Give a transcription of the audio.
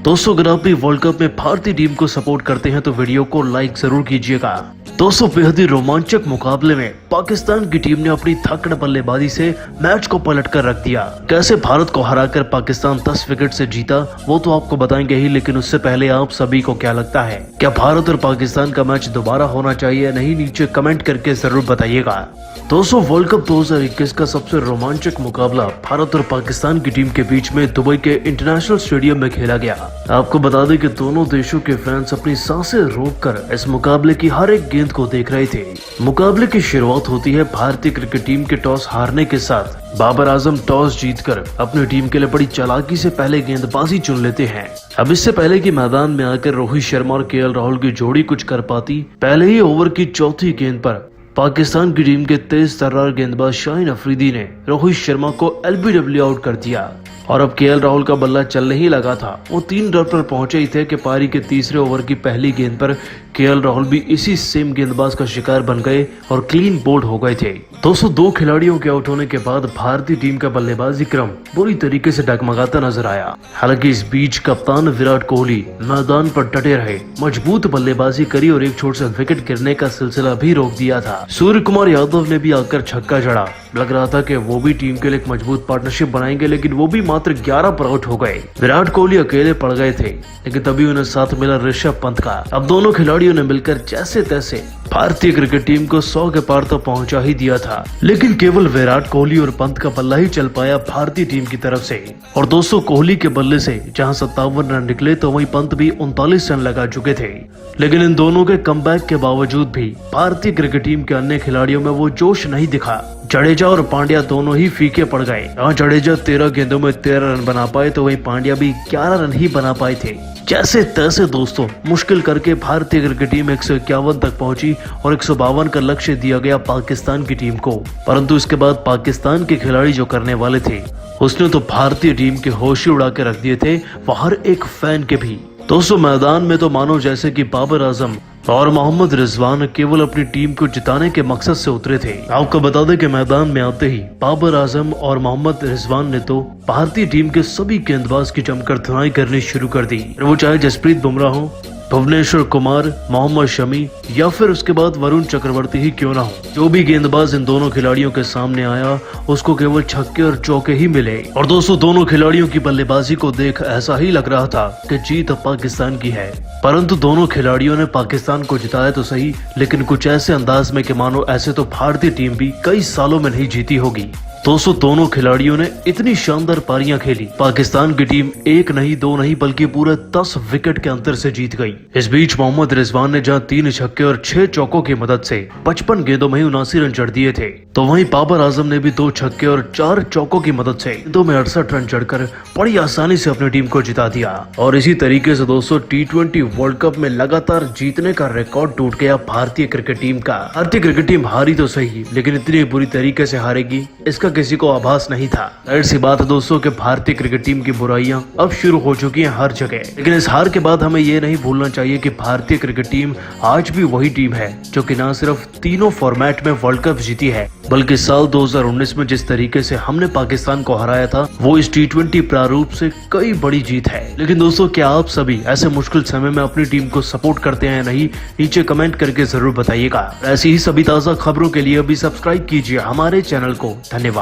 दोस्तों, अगर आप भी वर्ल्ड कप में भारतीय टीम को सपोर्ट करते हैं तो वीडियो को लाइक जरूर कीजिएगा। दोस्तों, बेहद ही रोमांचक मुकाबले में पाकिस्तान की टीम ने अपनी धाकड़ बल्लेबाजी से मैच को पलट कर रख दिया। कैसे भारत को हराकर पाकिस्तान 10 विकेट से जीता वो तो आपको बताएंगे ही, लेकिन उससे पहले आप सभी को क्या लगता है, क्या भारत और पाकिस्तान का मैच दोबारा होना चाहिए या नहीं? नीचे कमेंट करके जरूर बताइएगा। दोस्तों, वर्ल्ड कप 2021 का सबसे रोमांचक मुकाबला भारत और पाकिस्तान की टीम के बीच में दुबई के इंटरनेशनल स्टेडियम में खेला गया। आपको बता दें कि दोनों देशों के फैंस अपनी सांसें रोककर इस मुकाबले की हर एक गेंद को देख रहे थे। मुकाबले की शुरुआत होती है भारतीय क्रिकेट टीम के टॉस हारने के साथ। बाबर आजम टॉस जीतकर अपनी टीम के लिए बड़ी चालाकी से पहले गेंदबाजी चुन लेते हैं। अब इससे पहले कि मैदान में आकर रोहित शर्मा और केएल राहुल की जोड़ी कुछ कर पाती, पहले ही ओवर की चौथी गेंद पर पाकिस्तान की टीम के तेज तर्रार गेंदबाज शाहीन अफरीदी ने रोहित शर्मा को एलबीडब्ल्यू आउट कर दिया। और अब केएल राहुल का बल्ला चलने ही लगा था, वो 3 रन पर पहुंचे ही थे कि पारी के तीसरे ओवर की पहली गेंद पर केएल राहुल भी इसी सेम गेंदबाज का शिकार बन गए और क्लीन बोल्ड हो गए थे। दोस्तों, 2 खिलाड़ियों के आउट होने के बाद भारतीय टीम का बल्लेबाजी क्रम बुरी तरीके से डगमगाता नजर आया। हालांकि इस बीच कप्तान विराट कोहली मैदान पर डटे रहे, मजबूत बल्लेबाजी करी और एक छोर से विकेट गिरने का सिलसिला भी रोक दिया था। सूर्य कुमार यादव ने भी आकर छक्का जड़ा। लग रहा था कि वो भी टीम के लिए एक मजबूत पार्टनरशिप बनाएंगे, लेकिन वो भी मात्र 11 पर आउट हो गए। विराट कोहली अकेले पड़ गए थे, लेकिन तभी उन्हें साथ मिला ऋषभ पंत का। अब दोनों खिलाड़ियों ने मिलकर जैसे तैसे भारतीय क्रिकेट टीम को 100 के पार तो पहुंचा ही दिया था, लेकिन केवल विराट कोहली और पंत का बल्ला ही चल पाया भारतीय टीम की तरफ से। और दोस्तों, कोहली के बल्ले से जहां 57 रन निकले तो वहीं पंत भी 39 रन लगा चुके थे। लेकिन इन दोनों के कमबैक के बावजूद भी भारतीय क्रिकेट टीम के अन्य खिलाड़ियों में वो जोश नहीं दिखा। जडेजा और पांड्या दोनों ही फीके पड़ गए। जहाँ जडेजा 13 गेंदों में 13 रन बना पाए तो वहीं पांड्या भी 11 रन ही बना पाए थे। जैसे तैसे दोस्तों मुश्किल करके भारतीय क्रिकेट टीम 151 तक पहुंची और 152 का लक्ष्य दिया गया पाकिस्तान की टीम को। परंतु इसके बाद पाकिस्तान के खिलाड़ी जो करने वाले थे उसने तो भारतीय टीम के होश ही उड़ा के रख दिए थे, वो हर एक फैन के भी। दोस्तों, मैदान में तो मानो जैसे कि बाबर आजम और मोहम्मद रिजवान केवल अपनी टीम को जिताने के मकसद से उतरे थे। आपको बता दें कि मैदान में आते ही बाबर आजम और मोहम्मद रिजवान ने तो भारतीय टीम के सभी गेंदबाज की जमकर धुनाई करनी शुरू कर दी। वो चाहे जसप्रीत बुमराह हो, भुवनेश्वर कुमार, मोहम्मद शमी या फिर उसके बाद वरुण चक्रवर्ती ही क्यों ना हो, जो भी गेंदबाज इन दोनों खिलाड़ियों के सामने आया उसको केवल छक्के और चौके ही मिले। और दोस्तों, दोनों खिलाड़ियों की बल्लेबाजी को देख ऐसा ही लग रहा था कि जीत अब पाकिस्तान की है। परंतु दोनों खिलाड़ियों ने पाकिस्तान को जिताया तो सही, लेकिन कुछ ऐसे अंदाज में कि मानो ऐसे तो भारतीय टीम भी कई सालों में नहीं जीती होगी। दोस्तों, दोनों खिलाड़ियों ने इतनी शानदार पारियां खेली, पाकिस्तान की टीम 1 नहीं 2 नहीं बल्कि पूरे 10 विकेट के अंतर से जीत गई। इस बीच मोहम्मद रिजवान ने जहां 3 छक्के और 6 चौकों की मदद से 55 गेंदों में 79 रन जड़ दिए थे, तो वहीं बाबर आजम ने भी 2 छक्के और 4 चौकों की मदद से गेंदों में 68 रन जड़कर बड़ी आसानी से अपनी टीम को जिता दिया। और इसी तरीके से दोस्तों T20 वर्ल्ड कप में लगातार जीतने का रिकॉर्ड टूट गया भारतीय क्रिकेट टीम का। भारतीय क्रिकेट टीम हारी तो सही, लेकिन इतनी बुरी तरीके से हारेगी इसका किसी को आभास नहीं था। जाहिर सी बात है दोस्तों कि भारतीय क्रिकेट टीम की बुराइयां अब शुरू हो चुकी हैं हर जगह। लेकिन इस हार के बाद हमें ये नहीं भूलना चाहिए कि भारतीय क्रिकेट टीम आज भी वही टीम है जो कि न सिर्फ तीनों फॉर्मेट में वर्ल्ड कप जीती है, बल्कि साल 2019 में जिस तरीके से हमने पाकिस्तान को हराया था वो इस T20 प्रारूप से कई बड़ी जीत है। लेकिन दोस्तों, क्या आप सभी ऐसे मुश्किल समय में अपनी टीम को सपोर्ट करते हैं या नहीं? नीचे कमेंट करके जरूर बताइएगा। ऐसी ही सभी ताजा खबरों के लिए अभी सब्सक्राइब कीजिए हमारे चैनल को। धन्यवाद।